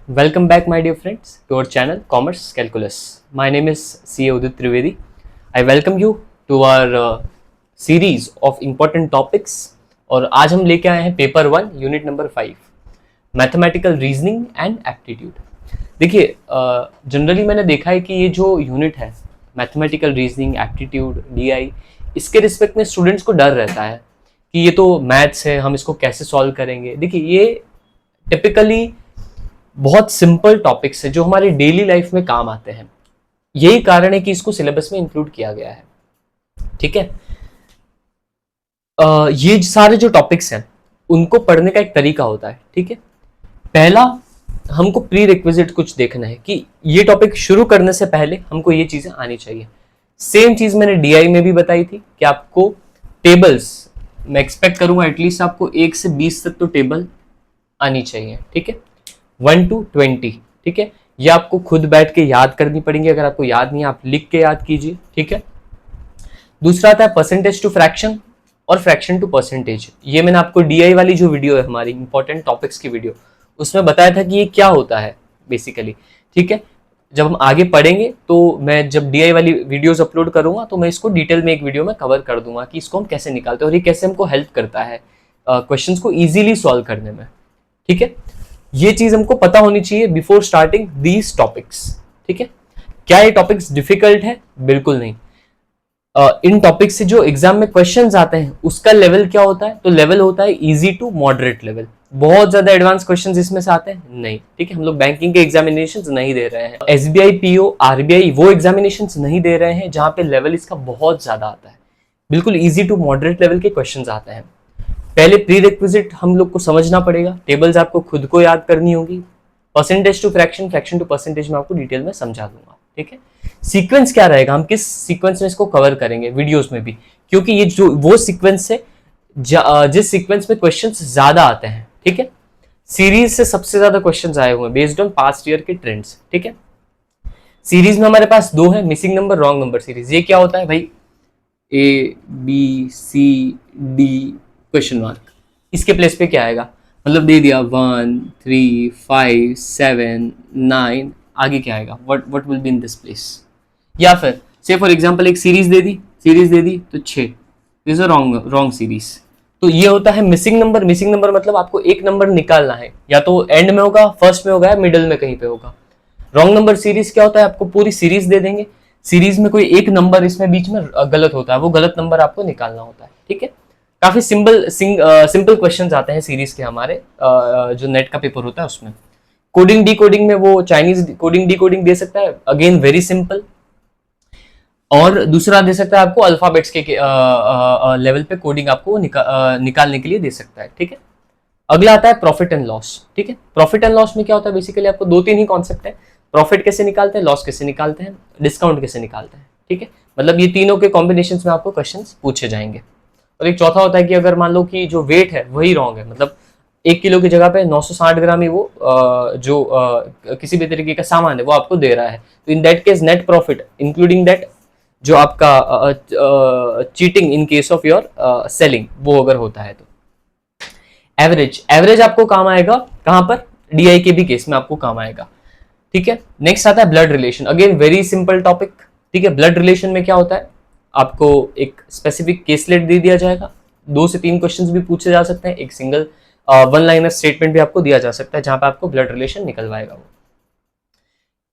Welcome back, my dear friends, to our channel Commerce Calculus. My name is CA Udit Trivedi. I welcome you to our series of important topics. और आज हम लेके आए हैं paper 1 unit number 5 mathematical reasoning and aptitude. देखिए, generally मैंने देखा है कि ये जो यूनिट है मैथमेटिकल रीजनिंग एप्टीट्यूड डीआई, इसके रिस्पेक्ट में स्टूडेंट्स को डर रहता है कि ये तो मैथ्स है, हम इसको कैसे सॉल्व करेंगे। देखिए, ये टिपिकली बहुत सिंपल टॉपिक्स है जो हमारे डेली लाइफ में काम आते हैं। यही कारण है कि इसको सिलेबस में इंक्लूड किया गया है। ठीक है, ये सारे जो टॉपिक्स हैं उनको पढ़ने का एक तरीका होता है। ठीक है, पहला हमको प्री रिक्विजिट कुछ देखना है कि ये टॉपिक शुरू करने से पहले हमको ये चीजें आनी चाहिए। सेम चीज मैंने डीआई में भी बताई थी कि आपको टेबल्स, मैं एक्सपेक्ट करूंगा एटलीस्ट आपको 1 से 20 तक तो टेबल आनी चाहिए। ठीक है, 1 to 20। ठीक है, ये आपको खुद बैठ के याद करनी पड़ेंगी। अगर आपको याद नहीं है आप लिख के याद कीजिए। ठीक है, दूसरा आता है परसेंटेज टू फ्रैक्शन और फ्रैक्शन टू परसेंटेज। ये मैंने आपको डीआई वाली जो वीडियो है हमारी इंपॉर्टेंट टॉपिक्स की वीडियो, उसमें बताया था कि ये क्या होता है बेसिकली। ठीक है, जब हम आगे पढ़ेंगे तो मैं जब डीआई वाली वीडियोस अपलोड करूंगा तो मैं इसको डिटेल में एक वीडियो में कवर कर दूंगा कि इसको हम कैसे निकालते हैं और ये कैसे हमको हेल्प करता है क्वेश्चंस को इजीली सॉल्व करने में। ठीक है, ये चीज हमको पता होनी चाहिए बिफोर स्टार्टिंग दीज टॉपिक्स। ठीक है, क्या ये टॉपिक्स डिफिकल्ट है? बिल्कुल नहीं। इन टॉपिक्स से जो एग्जाम में क्वेश्चंस आते हैं उसका लेवल क्या होता है? तो लेवल होता है इजी टू मॉडरेट लेवल। बहुत ज्यादा एडवांस क्वेश्चंस इसमें से आते हैं नहीं। ठीक है, हम लोग बैंकिंग के एग्जामिनेशंस नहीं दे रहे हैं, एसबीआई, पीओ, आरबीआई वो एग्जामिनेशंस नहीं दे रहे हैं जहां पे लेवल इसका बहुत ज्यादा आता है। बिल्कुल इजी टू मॉडरेट लेवल के क्वेश्चंस आते हैं। पहले प्री रिक्विजिट हम लोग को समझना पड़ेगा, टेबल्स आपको खुद को याद करनी होगी। Percentage to fraction, fraction to percentage में आपको डिटेल में समझा दूंगा। ठीक है, सीक्वेंस क्या रहेगा, हम किस सीक्वेंस में इसको कवर करेंगे वीडियोस में भी, क्योंकि ये जो वो सीक्वेंस है जिस सीक्वेंस में क्वेश्चंस ज्यादा आते हैं। ठीक है, सीरीज से सबसे ज्यादा क्वेश्चंस आए हुए हैं बेस्ड ऑन पास्ट ईयर के ट्रेंड्स। ठीक है, सीरीज में हमारे पास 2 है, missing number, wrong number series. ये क्या होता है भाई? A B C D question mark, इसके प्लेस पे क्या आएगा? मतलब दे दिया 1 3 5 7 9, आगे क्या आएगा? What will be in this place? या फिर से फॉर एग्जांपल एक सीरीज दे दी तो 6, दिस इज रॉन्ग सीरीज। तो ये होता है मिसिंग नंबर। मिसिंग नंबर मतलब आपको एक नंबर निकालना है, या तो एंड में होगा, फर्स्ट में होगा, या मिडिल में कहीं पे होगा। रॉन्ग नंबर सीरीज क्या होता है? आपको पूरी सीरीज दे देंगे, सीरीज में कोई एक नंबर इसमें बीच में गलत होता है, वो गलत नंबर आपको निकालना होता है। ठीक है, काफी सिंपल क्वेश्चंस आते हैं सीरीज के हमारे जो नेट का पेपर होता है उसमें। कोडिंग डी कोडिंग में वो चाइनीज कोडिंग डी कोडिंग दे सकता है, अगेन वेरी सिंपल। और दूसरा दे सकता है आपको अल्फाबेट्स के लेवल पे कोडिंग आपको निकालने के लिए दे सकता है। ठीक है, अगला आता है प्रॉफिट एंड लॉस। ठीक है, प्रॉफिट एंड लॉस में क्या होता है? बेसिकली आपको 2-3 ही कॉन्सेप्ट है। प्रॉफिट कैसे निकालते हैं, लॉस कैसे निकालते हैं, डिस्काउंट कैसे निकालते हैं। ठीक है, मतलब ये तीनों के कॉम्बिनेशन में आपको क्वेश्चन पूछे जाएंगे। और एक चौथा होता है कि अगर मान लो कि जो वेट है वही रॉन्ग है, मतलब 1 किलो की जगह पे 960 ग्राम ही वो किसी भी तरीके का सामान है वो आपको दे रहा है, तो in that case net profit including that जो आपका cheating in case of your selling वो अगर होता है तो एवरेज आपको काम आएगा कहां पर? डीआई के भी केस में आपको काम आएगा। ठीक है, नेक्स्ट आता है blood relation, again very simple topic. ठीक है, ब्लड रिलेशन में क्या होता है? आपको एक स्पेसिफिक केसलेट दे दिया जाएगा, 2 से 3 क्वेश्चंस भी पूछे जा सकते हैं, एक सिंगल 1 लाइनर स्टेटमेंट भी आपको दिया जा सकता है जहां पे आपको ब्लड रिलेशन निकलवाएगा वो।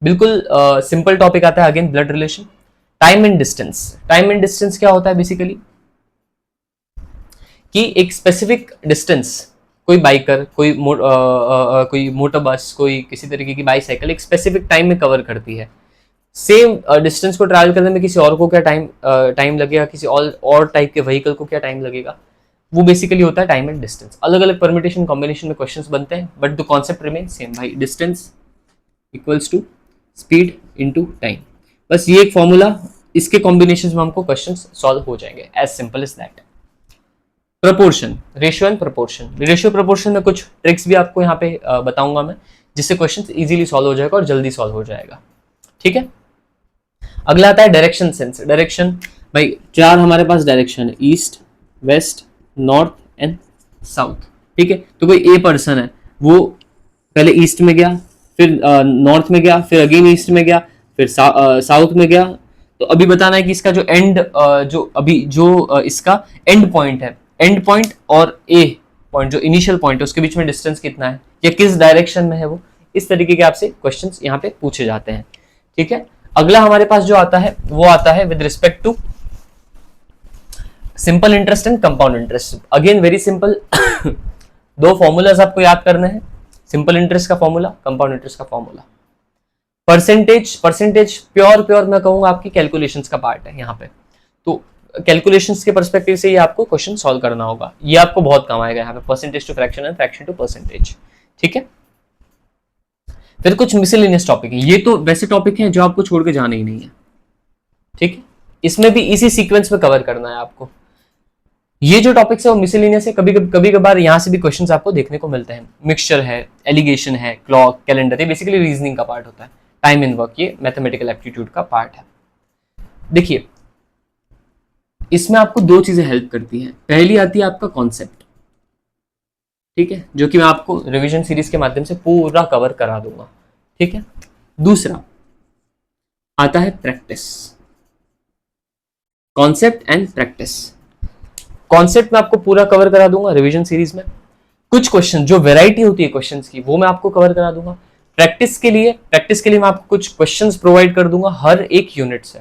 बिल्कुल सिंपल टॉपिक आता है again blood relation. Time and distance, time and distance क्या होता है बेसिकली कि एक स्पेसिफिक डिस्टेंस, कोई बाइकर, कोई मोटर बस, कोई किसी तरीके की बाईसाइकिल एक स्पेसिफिक टाइम में कवर करती है। सेम डिस्टेंस को ट्रैवल करने में किसी और को क्या टाइम लगेगा, किसी और टाइप के व्हीकल को क्या टाइम लगेगा, वो बेसिकली होता है टाइम एंड डिस्टेंस। अलग अलग परम्यूटेशन कॉम्बिनेशन में क्वेश्चंस बनते हैं, but the concept remain same भाई, distance equals to speed into time. बस ये एक फॉर्मूला, इसके कॉम्बिनेशन में हमको क्वेश्चंस सॉल्व हो जाएंगे, as simple as that. Proportion, ratio and proportion. Ratio proportion में कुछ ट्रिक्स भी आपको यहाँ पे बताऊंगा मैं, जिससे क्वेश्चन इजीली सॉल्व हो जाएगा और जल्दी सॉल्व हो जाएगा। ठीक है, अगला आता है डायरेक्शन सेंस। डायरेक्शन भाई 4 हमारे पास डायरेक्शन है, east, west, north and south. ठीक है, तो कोई ए पर्सन है वो पहले ईस्ट में गया, फिर नॉर्थ में गया, फिर अगेन ईस्ट में गया, फिर साउथ में गया। तो अभी बताना है कि इसका जो एंड इसका एंड पॉइंट है, एंड पॉइंट और ए पॉइंट जो इनिशियल पॉइंट है उसके बीच में डिस्टेंस कितना है या किस डायरेक्शन में है वो, इस तरीके के आपसे क्वेश्चंस यहाँ पे पूछे जाते हैं। ठीक है, अगला हमारे पास जो आता है वो आता है with respect to simple interest and compound interest. Again very simple, दो फॉर्मूलाज आपको याद करने हैं, सिंपल इंटरेस्ट का फॉर्मूला, कंपाउंड इंटरेस्ट का फॉर्मूला। परसेंटेज प्योर मैं कहूंगा आपकी कैलकुलेशंस का पार्ट है यहाँ पे, तो कैलकुलेशंस के पर्सपेक्टिव से ये आपको क्वेश्चन सॉल्व करना होगा, ये आपको बहुत काम आएगा यहाँ पे, percentage to fraction and fraction to percentage. ठीक है, फिर कुछ मिसलेनियस टॉपिक है, ये तो वैसे टॉपिक हैं जो आपको छोड़ के जाना ही नहीं है। ठीक है, इसमें भी इसी सीक्वेंस में कवर करना है आपको। ये जो टॉपिक्स है वो मिसलेनियस है, कभी कभार यहाँ से भी क्वेश्चंस आपको देखने को मिलते हैं। मिक्सचर है, एलिगेशन है, क्लॉक, कैलेंडर, ये बेसिकली रीजनिंग का पार्ट होता है। टाइम इन वर्क ये मैथमेटिकल एप्टीट्यूड का पार्ट है। देखिए, इसमें आपको दो चीजें हेल्प करती हैं। पहली आती है आपका कॉन्सेप्ट, ठीक है, जो कि मैं आपको रिवीजन सीरीज के माध्यम से पूरा कवर करा दूंगा। ठीक है, दूसरा आता है practice, concept and practice. Concept में आपको पूरा कवर करा दूंगा रिवीजन सीरीज में, कुछ क्वेश्चन जो वैरायटी होती है क्वेश्चंस की वो मैं आपको कवर करा दूंगा। प्रैक्टिस के लिए मैं आपको कुछ क्वेश्चंस प्रोवाइड कर दूंगा हर एक यूनिट से,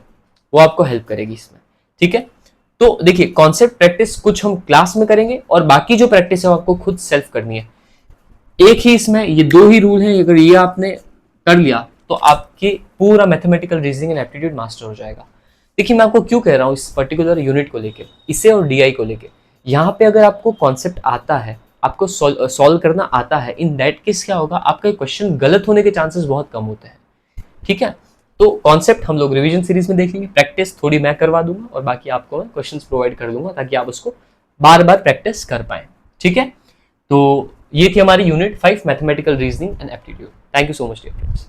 वो आपको हेल्प करेगी इसमें। ठीक है, तो देखिए कॉन्सेप्ट प्रैक्टिस कुछ हम क्लास में करेंगे और बाकी जो प्रैक्टिस है वो आपको खुद सेल्फ करनी है। एक ही इसमें ये दो ही रूल हैं, अगर ये आपने कर लिया तो आपके पूरा mathematical reasoning and aptitude master हो जाएगा। देखिए मैं आपको क्यों कह रहा हूँ इस पर्टिकुलर यूनिट को लेके, इसे और डीआई को लेके, यहाँ पे अगर आपको कॉन्सेप्ट आता है, आपको सॉल्व करना आता है, इन दैट केस क्या होगा, आपका क्वेश्चन गलत होने के चांसेस बहुत कम होते हैं। ठीक है, तो कॉन्सेप्ट हम लोग रिवीजन सीरीज में देखेंगे, प्रैक्टिस थोड़ी मैं करवा दूंगा और बाकी आपको मैं क्वेश्चंस प्रोवाइड कर दूंगा ताकि आप उसको बार बार प्रैक्टिस कर पाए। ठीक है, तो ये थी हमारी unit 5 mathematical reasoning and aptitude. Thank you so much dear friends.